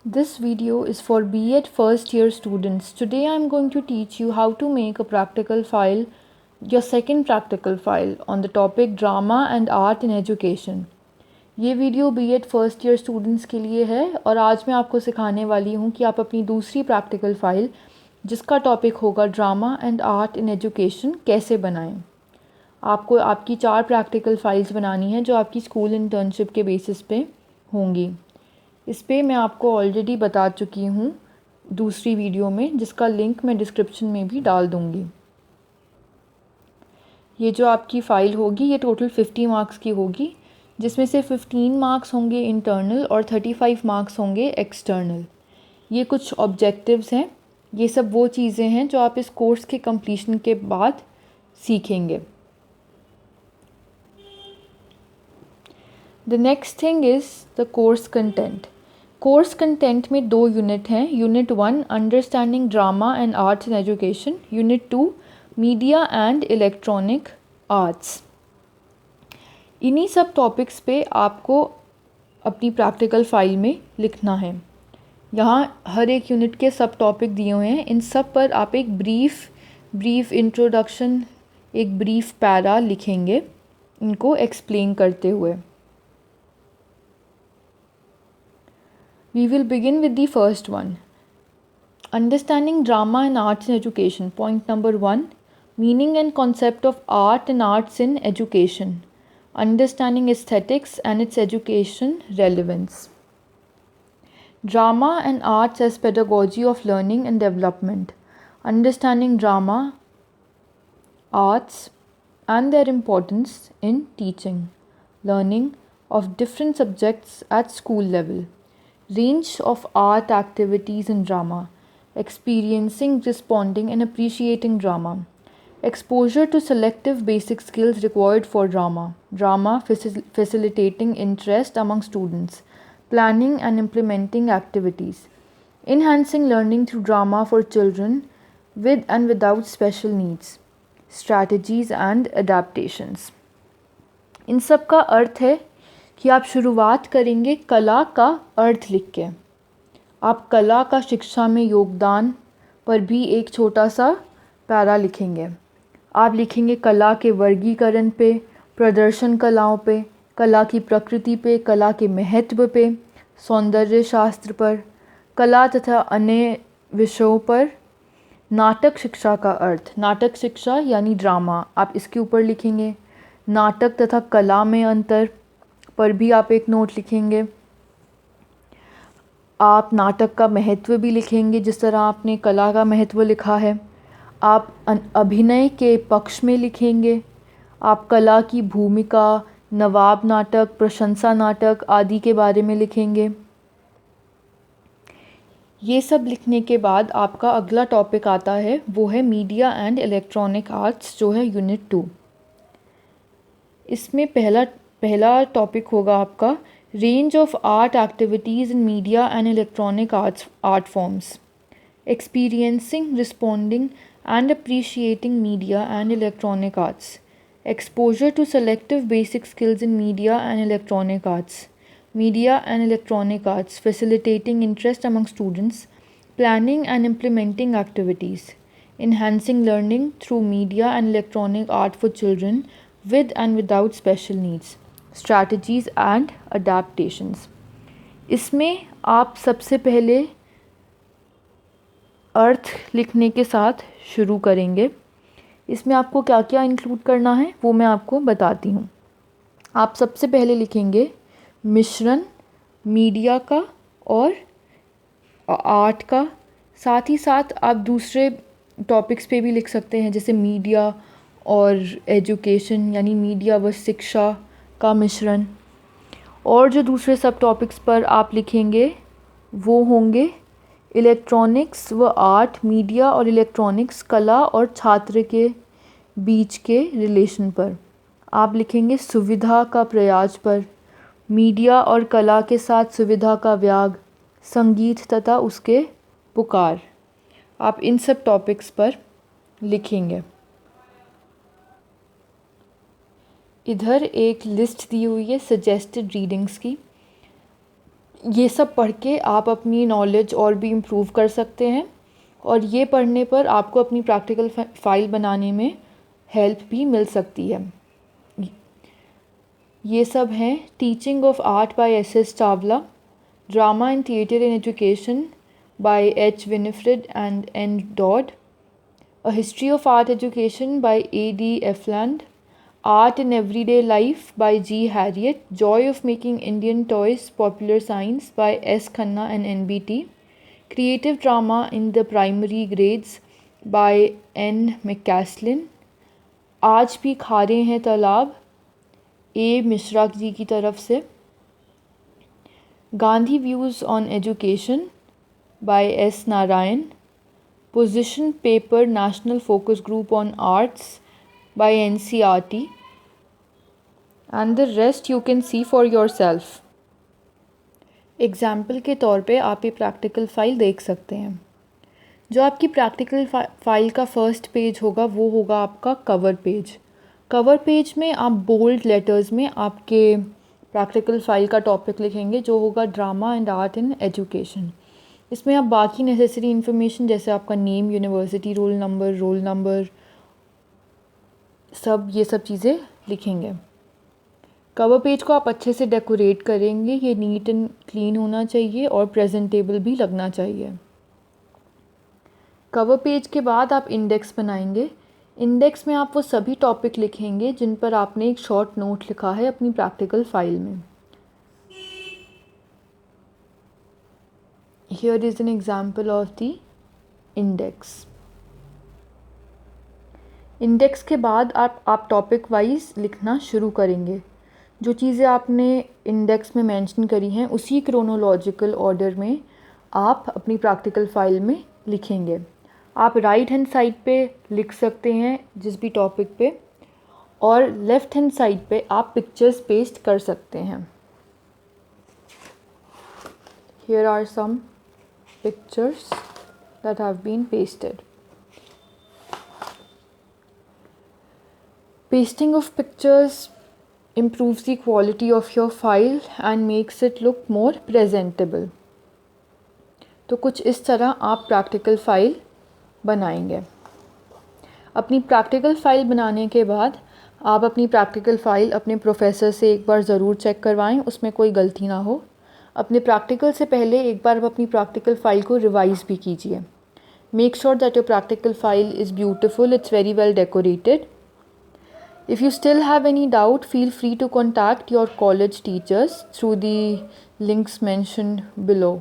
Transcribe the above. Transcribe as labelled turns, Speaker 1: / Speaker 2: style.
Speaker 1: This video is for B.Ed first year students. Today I am going to teach you how to make a practical file, your second practical file on the topic drama and art in education. ये video B.Ed first year students के लिए है और आज मैं आपको सिखाने वाली हूँ कि आप अपनी दूसरी प्रैक्टिकल फ़ाइल जिसका टॉपिक होगा drama and art in education कैसे बनाएं। आपको आपकी 4 प्रैक्टिकल फ़ाइल्स बनानी है जो आपकी स्कूल इंटर्नशिप के बेसिस पे होंगी। इस पे मैं आपको ऑलरेडी बता चुकी हूँ दूसरी वीडियो में, जिसका लिंक मैं डिस्क्रिप्शन में भी डाल दूँगी। ये जो आपकी फ़ाइल होगी ये टोटल 50 मार्क्स की होगी, जिसमें से 15 मार्क्स होंगे इंटरनल और 35 मार्क्स होंगे एक्सटर्नल। ये कुछ ऑब्जेक्टिव्स हैं, ये सब वो चीज़ें हैं जो आप इस कोर्स के कंप्लीशन के बाद सीखेंगे। The next thing is the course content. Course content में 2 यूनिट हैं। Unit 1 understanding drama and arts in education, unit 2 media and electronic arts. इन्हीं सब टॉपिक्स पे आपको अपनी प्रैक्टिकल फ़ाइल में लिखना है। यहाँ हर एक यूनिट के सब टॉपिक दिए हुए हैं, इन सब पर आप एक ब्रीफ इंट्रोडक्शन, एक ब्रीफ पैरा लिखेंगे इनको एक्सप्लेन करते हुए। We will begin with the first one. Understanding drama and arts in education. Point number 1. Meaning and concept of art and arts in education. Understanding aesthetics and its education relevance. Drama and arts as pedagogy of learning and development. Understanding drama, arts and their importance in teaching, learning of different subjects at school level. Range of art activities in drama, experiencing, responding and appreciating drama, exposure to selective basic skills required for drama facilitating interest among students, planning and implementing activities, enhancing learning through drama for children with and without special needs, strategies and adaptations। इन सब का अर्थ है कि आप शुरुआत करेंगे कला का अर्थ लिख के। आप कला का शिक्षा में योगदान पर भी एक छोटा सा पैरा लिखेंगे। आप लिखेंगे कला के वर्गीकरण पे, प्रदर्शन कलाओं पे, कला की प्रकृति पे, कला के महत्व पे, सौंदर्य शास्त्र पर, कला तथा अन्य विषयों पर, नाटक शिक्षा का अर्थ, नाटक शिक्षा यानी ड्रामा, आप इसके ऊपर लिखेंगे। नाटक तथा कला में अंतर पर भी आप एक नोट लिखेंगे। आप नाटक का महत्व भी लिखेंगे जिस तरह आपने कला का महत्व लिखा है। आप अभिनय के पक्ष में लिखेंगे। आप कला की भूमिका, नवाब नाटक, प्रशंसा नाटक आदि के बारे में लिखेंगे। ये सब लिखने के बाद आपका अगला टॉपिक आता है, वो है मीडिया एंड इलेक्ट्रॉनिक आर्ट्स, जो है यूनिट 2। इसमें पहला टॉपिक होगा आपका range of art activities in media and electronic art forms, experiencing, responding and appreciating media and electronic arts, exposure to selective basic skills in media and electronic arts, media and electronic arts facilitating interest among students, planning and implementing activities, enhancing learning through media and electronic art for children with and without special needs, strategies and adaptations। इसमें आप सबसे पहले अर्थ लिखने के साथ शुरू करेंगे। इसमें आपको क्या क्या इंक्लूड करना है वो मैं आपको बताती हूँ। आप सबसे पहले लिखेंगे मिश्रण मीडिया का और आर्ट का। साथ ही साथ आप दूसरे टॉपिक्स पे भी लिख सकते हैं, जैसे मीडिया और एजुकेशन, यानी मीडिया व शिक्षा का मिश्रण। और जो दूसरे सब टॉपिक्स पर आप लिखेंगे वो होंगे इलेक्ट्रॉनिक्स व आर्ट, मीडिया और इलेक्ट्रॉनिक्स, कला और छात्र के बीच के रिलेशन पर। आप लिखेंगे सुविधा का प्रयास पर, मीडिया और कला के साथ सुविधा का व्याग, संगीत तथा उसके पुकार। आप इन सब टॉपिक्स पर लिखेंगे। इधर एक लिस्ट दी हुई है सजेस्टेड रीडिंग्स की। ये सब पढ़ के आप अपनी नॉलेज और भी इम्प्रूव कर सकते हैं, और ये पढ़ने पर आपको अपनी प्रैक्टिकल फ़ाइल बनाने में हेल्प भी मिल सकती है। ये सब हैं teaching of art by S Chawla, drama and theatre in education by H Winifred and N Dodd, A History of Art Education by A.D. Efland, Art in Everyday Life by G. Harriet, Joy of Making Indian Toys, Popular Science by S. Khanna and NBT, Creative Drama in the Primary Grades by N. McCaslin, आज भी खारे हैं तालाब ए मिश्रा जी की तरफ से, Gandhi views on education by S Narayan, Position paper National Focus Group on Arts by NCERT, and the rest you can see for yourself. Example के तौर पे आप ये प्रैक्टिकल फ़ाइल देख सकते हैं। जो आपकी प्रैक्टिकल फ़ाइल का फ़र्स्ट पेज होगा वो होगा आपका कवर पेज। कवर पेज में आप बोल्ड लेटर्स में आपके प्रैक्टिकल फ़ाइल का टॉपिक लिखेंगे, जो होगा drama and art in education. इसमें आप बाकी नेसेसरी इन्फॉर्मेशन जैसे आपका नेम, यूनिवर्सिटी रोल नंबर ये सब चीज़ें लिखेंगे। कवर पेज को आप अच्छे से डेकोरेट करेंगे, ये नीट एंड क्लीन होना चाहिए और प्रेजेंटेबल भी लगना चाहिए। कवर पेज के बाद आप इंडेक्स बनाएंगे। इंडेक्स में आप वो सभी टॉपिक लिखेंगे जिन पर आपने एक शॉर्ट नोट लिखा है अपनी प्रैक्टिकल फ़ाइल में। Here is an example of the index. Index के बाद आप टॉपिक वाइज लिखना शुरू करेंगे। जो चीज़ें आपने इंडेक्स में मेंशन करी हैं उसी क्रोनोलॉजिकल ऑर्डर में आप अपनी प्रैक्टिकल फ़ाइल में लिखेंगे। आप राइट हैंड साइड पे लिख सकते हैं जिस भी टॉपिक पे, और लेफ़्ट हैंड साइड पे आप पिक्चर्स पेस्ट कर सकते हैं। Here are some pictures that have been pasted. Pasting of pictures improves the quality of your file and makes it look more presentable. तो कुछ इस तरह आप प्रैक्टिकल फ़ाइल बनाएंगे। अपनी प्रैक्टिकल फ़ाइल बनाने के बाद आप अपनी प्रैक्टिकल फ़ाइल अपने प्रोफेसर से एक बार ज़रूर चेक करवाएं, उसमें कोई गलती ना हो। अपने प्रैक्टिकल से पहले एक बार अपनी प्रैक्टिकल फ़ाइल को रिवाइज़ भी कीजिए। Make sure that your practical file is beautiful, it's very well decorated. If you still have any doubt, feel free to contact your college teachers through the links mentioned below.